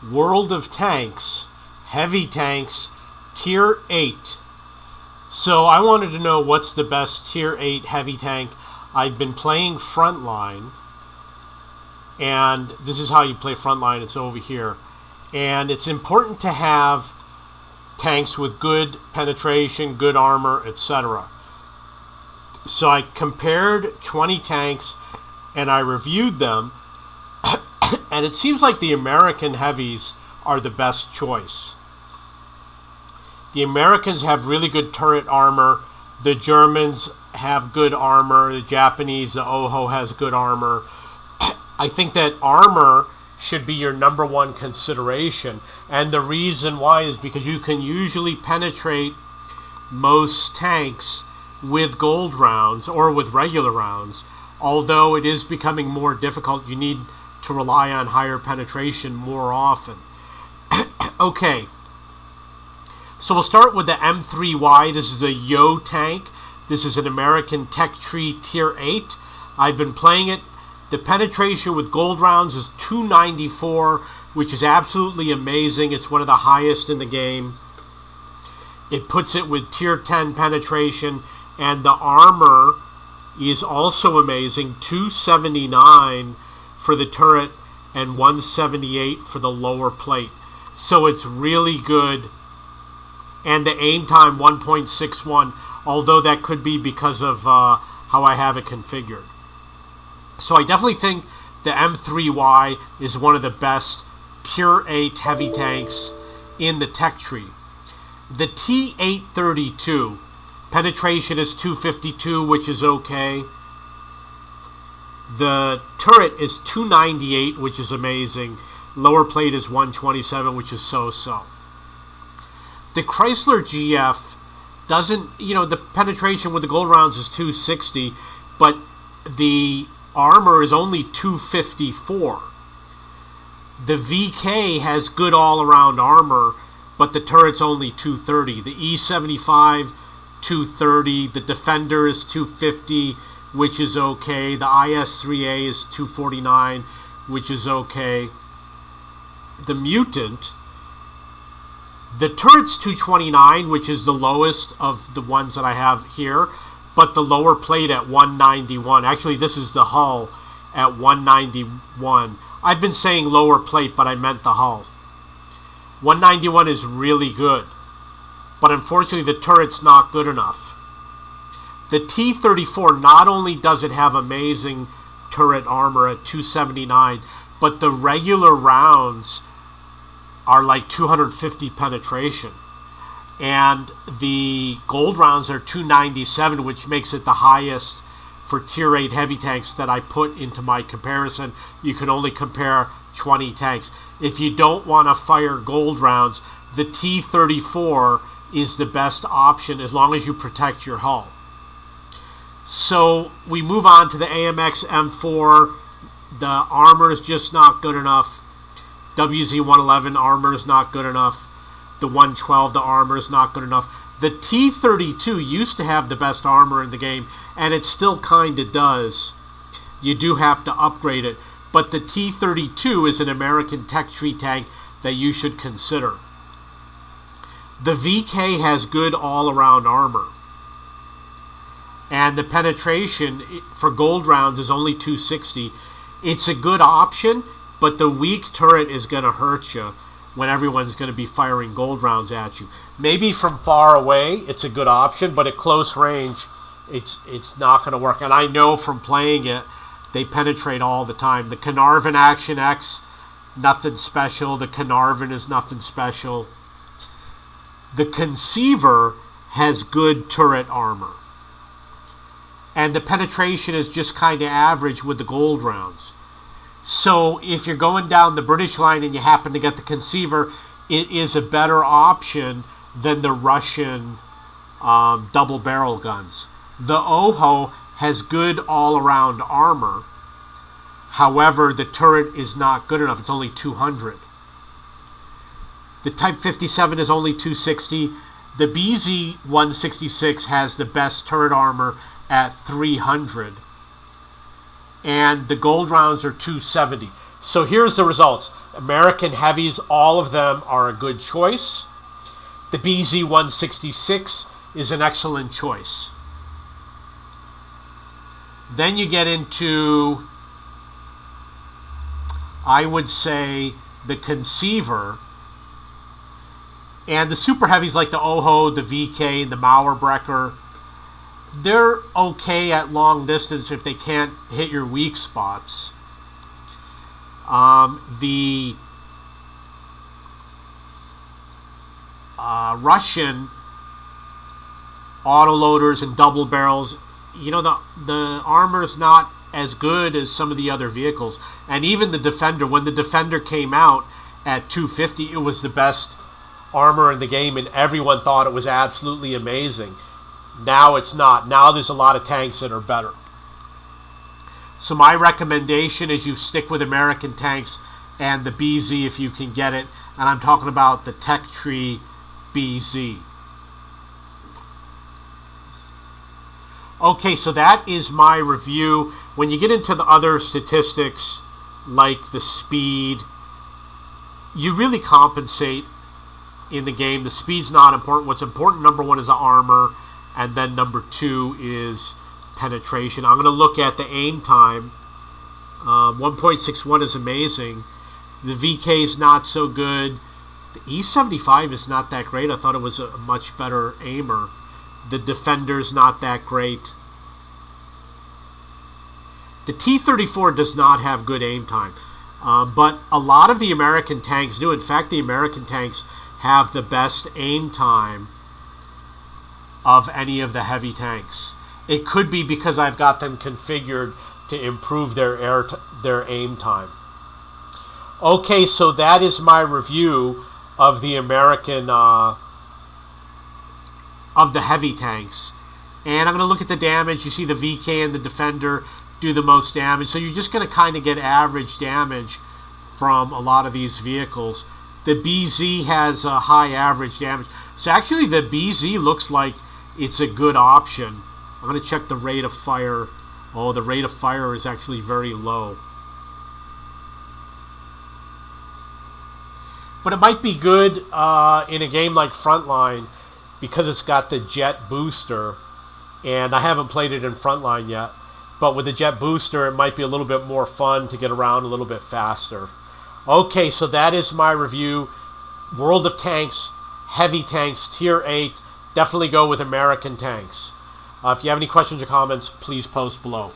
World of Tanks, Heavy Tanks, Tier 8. So I wanted to know what's the best Tier 8 heavy tank. I've been playing Frontline, and this is how you play Frontline. It's over here. And it's important to have tanks with good penetration, good armor, etc. So I compared 20 tanks and I reviewed them, and it seems like the American heavies are the best choice. The Americans have really good turret armor. The Germans have good armor. The Japanese, the OHO, has good armor. I think that armor should be your number one consideration. And the reason why is because you can usually penetrate most tanks with gold rounds or with regular rounds. Although it is becoming more difficult, you need to rely on higher penetration more often. Okay. So we'll start with the M3Y. This is a Yo tank. This is an American Tech Tree Tier 8. I've been playing it. The penetration with gold rounds is 294, which is absolutely amazing. It's one of the highest in the game. It puts it with Tier 10 penetration, and the armor is also amazing. 279 for the turret and 178 for the lower plate. So it's really good. And the aim time 1.61, although that could be because of how I have it configured. So I definitely think the M3Y is one of the best Tier 8 heavy tanks in the tech tree. The T832, penetration is 252, which is okay. The turret is 298, which is amazing. Lower plate is 127, which is so-so. The Chrysler GF doesn't, the penetration with the gold rounds is 260, but the armor is only 254. The VK has good all-around armor, but the turret's only 230. The E75, 230. The Defender is 250, which is okay. The IS-3A is 249, which is okay. The Mutant, the turret's 229, which is the lowest of the ones that I have here, but the lower plate at 191. Actually, this is the hull at 191. I've been saying lower plate, but I meant the hull. 191 is really good, but unfortunately the turret's not good enough. The T-34, not only does it have amazing turret armor at 279, but the regular rounds are like 250 penetration. And the gold rounds are 297, which makes it the highest for Tier 8 heavy tanks that I put into my comparison. You can only compare 20 tanks. If you don't want to fire gold rounds, the T-34 is the best option as long as you protect your hull. So we move on to the AMX M4. The armor is just not good enough. WZ-111 armor is not good enough. The 112, the armor is not good enough. The T-32 used to have the best armor in the game, and it still kind of does. You do have to upgrade it. But the T-32 is an American Tech Tree tank that you should consider. The VK has good all-around armor. And the penetration for gold rounds is only 260. It's a good option, but the weak turret is going to hurt you when everyone's going to be firing gold rounds at you. Maybe from far away, it's a good option, but at close range, it's not going to work. And I know from playing it, they penetrate all the time. The Carnarvon Action X, nothing special. The Carnarvon is nothing special. The Conceiver has good turret armor. And the penetration is just kind of average with the gold rounds. So if you're going down the British line and you happen to get the Conceiver, it is a better option than the Russian double barrel guns. The OHO has good all-around armor. However, the turret is not good enough. It's only 200. The Type 57 is only 260. The BZ-166 has the best turret armor at 300. And the gold rounds are 270. So here's the results. American heavies, all of them are a good choice. The BZ-166 is an excellent choice. Then you get into, I would say, the Conceiver. And the super heavies like the Oho, the VK, and the Mauerbrecher, they're okay at long distance if they can't hit your weak spots. The Russian autoloaders and double barrels, you know, the armor's not as good as some of the other vehicles. And even the Defender, when the Defender came out at 250, it was the best armor in the game, and everyone thought it was absolutely amazing. Now it's not. Now there's a lot of tanks that are better. So my recommendation is you stick with American tanks and the BZ if you can get it. And I'm talking about the Tech Tree BZ. Okay, so that is my review. When you get into the other statistics, like the speed, you really compensate in the game. The speed's not important. What's important, number one, is the armor, and then number two is penetration. I'm going to look at the aim time. 1.61 is amazing. The VK is not so good. The E75 is not that great. I thought it was a much better aimer. The Defender's not that great. The T-34 does not have good aim time. But a lot of the American tanks do. In fact, the American tanks have the best aim time of any of the heavy tanks. It could be because I've got them configured to improve their aim time. Okay, so that is my review of the American of the heavy tanks. And I'm going to look at the damage. You see the VK and the Defender do the most damage. So you're just going to kind of get average damage from a lot of these vehicles. The BZ has a high average damage. So actually the BZ looks like it's a good option. I'm going to check the rate of fire. Oh, the rate of fire is actually very low. But it might be good in a game like Frontline because it's got the jet booster. And I haven't played it in Frontline yet. But with the jet booster, it might be a little bit more fun to get around a little bit faster. Okay, so that is my review. World of Tanks, heavy tanks, tier 8. Definitely go with American tanks. If you have any questions or comments, please post below.